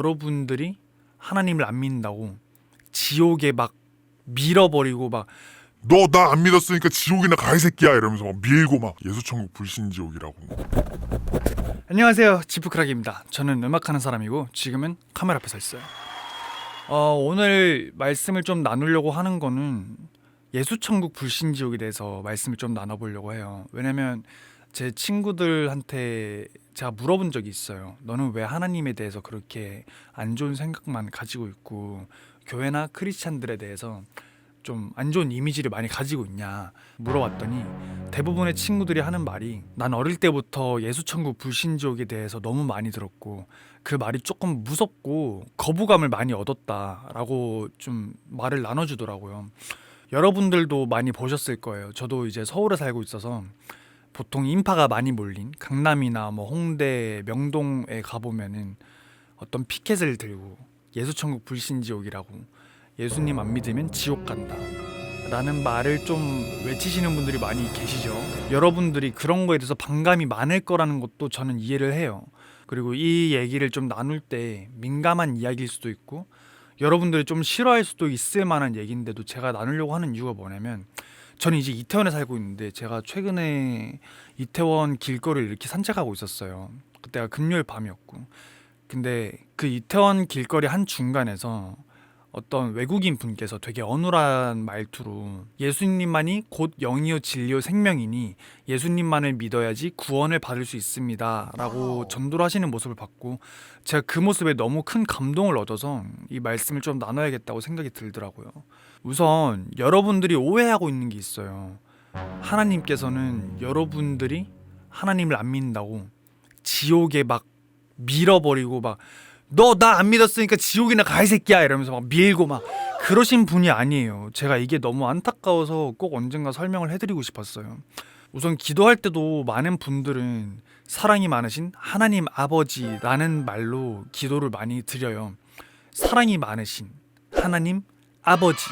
여러분들이 하나님을 안 믿는다고 지옥에 막 밀어버리고 막 너 나 안 믿었으니까 지옥이나 가 이 새끼야 이러면서 막 밀고 막 예수천국 불신지옥이라고. 안녕하세요, 지프크락입니다. 저는 음악하는 사람이고 지금은 카메라 앞에 서 있어요. 오늘 말씀을 좀 나누려고 하는 거는 예수천국 불신지옥에 대해서 말씀을 좀 나눠보려고 해요. 왜냐면 제 친구들한테 제가 물어본 적이 있어요. 너는 왜 하나님에 대해서 그렇게 안 좋은 생각만 가지고 있고 교회나 크리스찬들에 대해서 좀 안 좋은 이미지를 많이 가지고 있냐 물어봤더니 대부분의 친구들이 하는 말이 난 어릴 때부터 예수천국 불신지옥에 대해서 너무 많이 들었고 그 말이 조금 무섭고 거부감을 많이 얻었다라고 좀 말을 나눠주더라고요. 여러분들도 많이 보셨을 거예요. 저도 이제 서울에 살고 있어서 보통 인파가 많이 몰린 강남이나 뭐 홍대, 명동에 가보면은 어떤 피켓을 들고 예수천국 불신지옥이라고 예수님 안 믿으면 지옥 간다 라는 말을 좀 외치시는 분들이 많이 계시죠. 여러분들이 그런 거에 대해서 반감이 많을 거라는 것도 저는 이해를 해요. 그리고 이 얘기를 좀 나눌 때 민감한 이야기일 수도 있고 여러분들이 좀 싫어할 수도 있을 만한 얘기인데도 제가 나누려고 하는 이유가 뭐냐면 저는 이제 이태원에 살고 있는데 제가 최근에 이태원 길거리를 이렇게 산책하고 있었어요. 그때가 금요일 밤이었고 근데 그 이태원 길거리 한 중간에서 어떤 외국인 분께서 되게 어눌한 말투로 예수님만이 곧 영이요 진리요 생명이니 예수님만을 믿어야지 구원을 받을 수 있습니다 라고 전도를 하시는 모습을 봤고 제가 그 모습에 너무 큰 감동을 얻어서 이 말씀을 좀 나눠야겠다고 생각이 들더라고요. 우선 여러분들이 오해하고 있는 게 있어요. 하나님께서는 여러분들이 하나님을 안 믿는다고 지옥에 막 밀어버리고 막 너 나 안 믿었으니까 지옥이나 가 이 새끼야 이러면서 막 밀고 막 그러신 분이 아니에요. 제가 이게 너무 안타까워서 꼭 언젠가 설명을 해드리고 싶었어요. 우선 기도할 때도 많은 분들은 사랑이 많으신 하나님 아버지라는 말로 기도를 많이 드려요. 사랑이 많으신 하나님 아버지.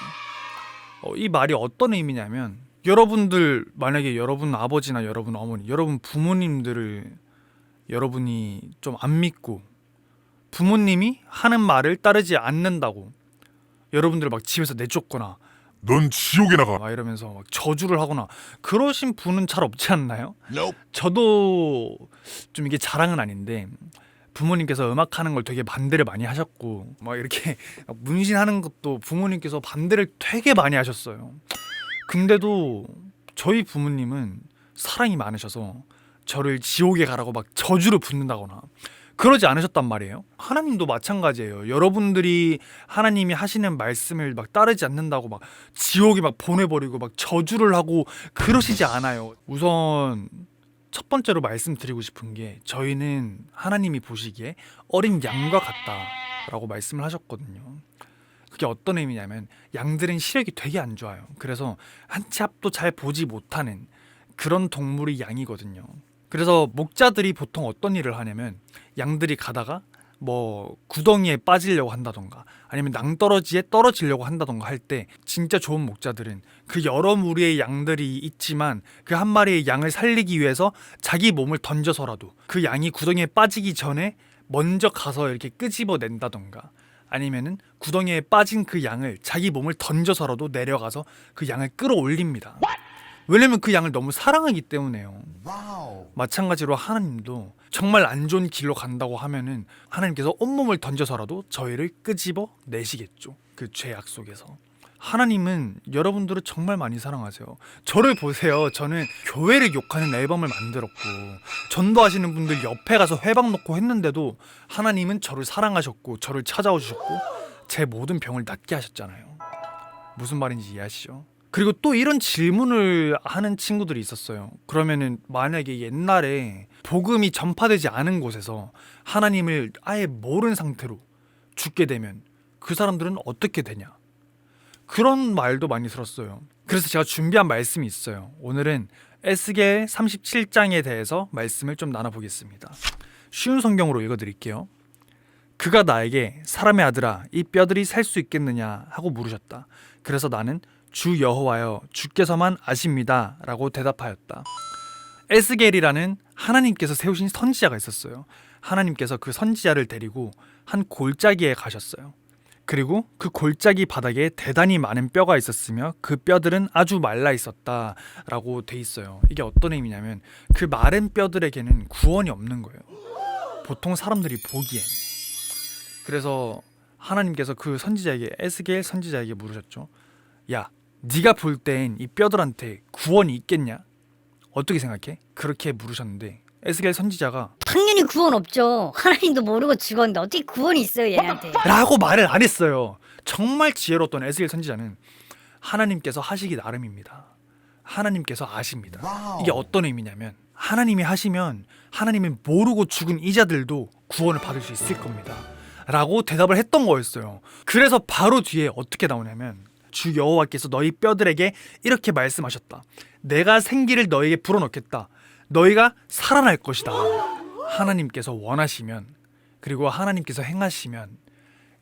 이 말이 어떤 의미냐면 여러분들 만약에 여러분 아버지나 여러분 어머니, 여러분 부모님들을 여러분이 좀 안 믿고 부모님이 하는 말을 따르지 않는다고 여러분들 막 집에서 내쫓거나 넌 지옥이나 가. 막 이러면서 막 저주를 하거나 그러신 분은 잘 없지 않나요? Nope. 저도 좀 이게 자랑은 아닌데 부모님께서 음악하는 걸 되게 반대를 많이 하셨고 막 이렇게 문신하는 것도 부모님께서 반대를 되게 많이 하셨어요. 근데도 저희 부모님은 사랑이 많으셔서 저를 지옥에 가라고 막 저주를 붓는다거나 그러지 않으셨단 말이에요. 하나님도 마찬가지예요. 여러분들이 하나님이 하시는 말씀을 막 따르지 않는다고 막 지옥에 막 보내버리고 막 저주를 하고 그러시지 않아요. 우선 첫 번째로 말씀드리고 싶은 게 저희는 하나님이 보시기에 어린 양과 같다라고 말씀을 하셨거든요. 그게 어떤 의미냐면 양들은 시력이 되게 안 좋아요. 그래서 한 치 앞도 잘 보지 못하는 그런 동물이 양이거든요. 그래서 목자들이 보통 어떤 일을 하냐면 양들이 가다가 뭐 구덩이에 빠지려고 한다던가 아니면 낭떠러지에 떨어지려고 한다던가 할 때 진짜 좋은 목자들은 그 여러 무리의 양들이 있지만 그 한 마리의 양을 살리기 위해서 자기 몸을 던져서라도 그 양이 구덩이에 빠지기 전에 먼저 가서 이렇게 끄집어낸다던가 아니면은 구덩이에 빠진 그 양을 자기 몸을 던져서라도 내려가서 그 양을 끌어올립니다. 왜냐면 그 양을 너무 사랑하기 때문에요. 마찬가지로 하나님도 정말 안 좋은 길로 간다고 하면은 하나님께서 온몸을 던져서라도 저희를 끄집어 내시겠죠. 그 죄악 속에서. 하나님은 여러분들을 정말 많이 사랑하세요. 저를 보세요. 저는 교회를 욕하는 앨범을 만들었고 전도하시는 분들 옆에 가서 회방 놓고 했는데도 하나님은 저를 사랑하셨고 저를 찾아와 주셨고 제 모든 병을 낫게 하셨잖아요. 무슨 말인지 이해하시죠? 그리고 또 이런 질문을 하는 친구들이 있었어요. 그러면은 만약에 옛날에 복음이 전파되지 않은 곳에서 하나님을 아예 모르는 상태로 죽게 되면 그 사람들은 어떻게 되냐? 그런 말도 많이 들었어요. 그래서 제가 준비한 말씀이 있어요. 오늘은 에스겔 37장에 대해서 말씀을 좀 나눠보겠습니다. 쉬운 성경으로 읽어드릴게요. 그가 나에게 사람의 아들아 이 뼈들이 살 수 있겠느냐 하고 물으셨다. 그래서 나는 주 여호와여 주께서만 아십니다 라고 대답하였다. 에스겔이라는 하나님께서 세우신 선지자가 있었어요. 하나님께서 그 선지자를 데리고 한 골짜기에 가셨어요. 그리고 그 골짜기 바닥에 대단히 많은 뼈가 있었으며 그 뼈들은 아주 말라 있었다라고 돼 있어요. 이게 어떤 의미냐면 그 마른 뼈들에게는 구원이 없는 거예요. 보통 사람들이 보기엔. 그래서 하나님께서 그 선지자에게, 에스겔 선지자에게 물으셨죠. 야, 네가 볼 땐 이 뼈들한테 구원이 있겠냐? 어떻게 생각해? 그렇게 물으셨는데 에스겔 선지자가 당연히 구원 없죠. 하나님도 모르고 죽었는데 어떻게 구원이 있어요 얘한테. 라고 말을 안 했어요. 정말 지혜로웠던 에스겔 선지자는 하나님께서 하시기 나름입니다. 하나님께서 아십니다. 이게 어떤 의미냐면 하나님이 하시면 하나님은 모르고 죽은 이자들도 구원을 받을 수 있을 겁니다. 라고 대답을 했던 거였어요. 그래서 바로 뒤에 어떻게 나오냐면 주 여호와께서 너희 뼈들에게 이렇게 말씀하셨다. 내가 생기를 너희에게 불어넣겠다. 너희가 살아날 것이다. 하나님께서 원하시면, 그리고 하나님께서 행하시면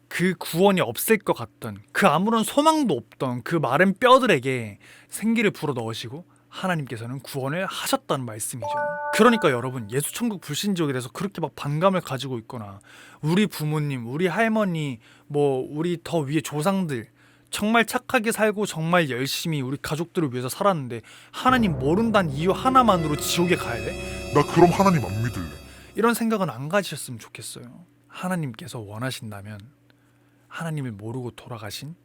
그 구원이 없을 것 같던, 그 아무런 소망도 없던 그 마른 뼈들에게 생기를 불어넣으시고 하나님께서는 구원을 하셨다는 말씀이죠. 그러니까 여러분, 예수 천국 불신지옥에 대해서 그렇게 막 반감을 가지고 있거나 우리 부모님, 우리 할머니, 뭐 우리 더 위에 조상들 정말 착하게 살고 정말 열심히 우리 가족들을 위해서 살았는데 하나님 모른다는 이유 하나만으로 지옥에 가야 돼? 나 그럼 하나님 안 믿을래. 이런 생각은 안 가지셨으면 좋겠어요. 하나님께서 원하신다면 하나님을 모르고 돌아가신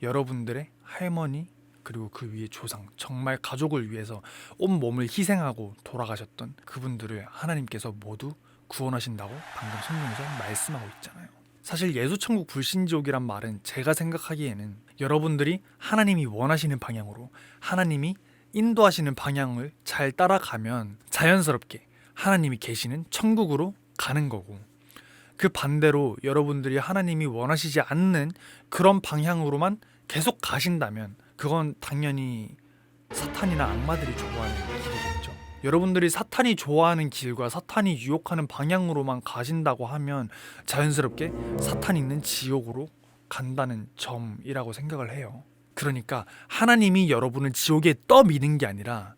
여러분들의 할머니, 그리고 그 위에 조상, 정말 가족을 위해서 온 몸을 희생하고 돌아가셨던 그분들을 하나님께서 모두 구원하신다고 방금 성경에서 말씀하고 있잖아요. 사실 예수천국 불신지옥이란 말은 제가 생각하기에는 여러분들이 하나님이 원하시는 방향으로, 하나님이 인도하시는 방향을 잘 따라가면 자연스럽게 하나님이 계시는 천국으로 가는 거고, 그 반대로 여러분들이 하나님이 원하시지 않는 그런 방향으로만 계속 가신다면 그건 당연히 사탄이나 악마들이 좋아하는 길이겠죠. 여러분들이 사탄이 좋아하는 길과 사탄이 유혹하는 방향으로만 가신다고 하면 자연스럽게 사탄이 있는 지옥으로 간다는 점이라고 생각을 해요. 그러니까 하나님이 여러분을 지옥에 떠미는 게 아니라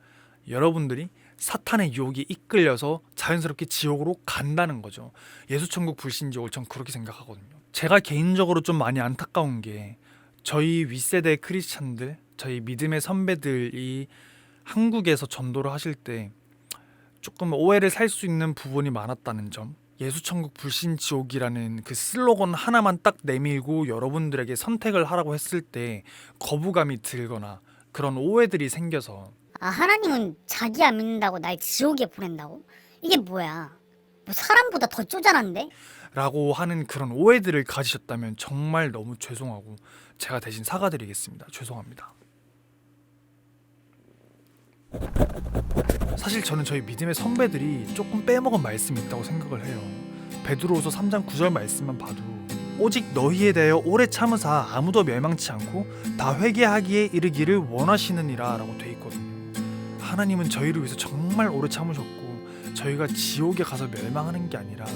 여러분들이 사탄의 유혹에 이끌려서 자연스럽게 지옥으로 간다는 거죠. 예수천국 불신지옥을 전 그렇게 생각하거든요. 제가 개인적으로 좀 많이 안타까운 게 저희 윗세대 크리스찬들, 저희 믿음의 선배들이 한국에서 전도를 하실 때 조금 오해를 살 수 있는 부분이 많았다는 점. 예수천국 불신지옥이라는 그 슬로건 하나만 딱 내밀고 여러분들에게 선택을 하라고 했을 때 거부감이 들거나 그런 오해들이 생겨서, 아 하나님은 자기 안 믿는다고 날 지옥에 보낸다고? 이게 뭐야? 뭐 사람보다 더 쪼잔한데? 라고 하는 그런 오해들을 가지셨다면 정말 너무 죄송하고 제가 대신 사과드리겠습니다. 죄송합니다. 사실 저는 저희 믿음의 선배들이 조금 빼먹은 말씀이 있다고 생각을 해요. 베드로후서 3장 9절 말씀만 봐도 오직 너희에 대하여 오래 참으사 아무도 멸망치 않고 다 회개하기에 이르기를 원하시느니라 라고 돼 있거든요. 하나님은 저희를 위해서 정말 오래 참으셨고 저희가 지옥에 가서 멸망하는 게 아니라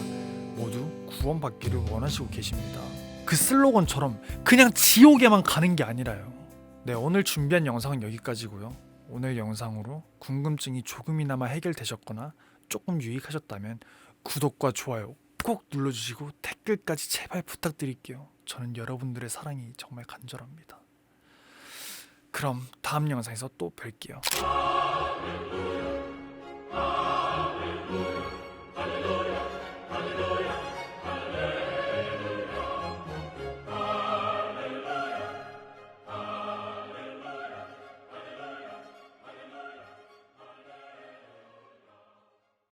모두 구원받기를 원하시고 계십니다. 그 슬로건처럼 그냥 지옥에만 가는 게 아니라요. 네, 오늘 준비한 영상은 여기까지고요. 오늘 영상으로 궁금증이 조금이나마 해결되셨거나 조금 유익하셨다면 구독과 좋아요 꼭 눌러주시고 댓글까지 제발 부탁드릴게요. 저는 여러분들의 사랑이 정말 간절합니다. 그럼 다음 영상에서 또 뵐게요.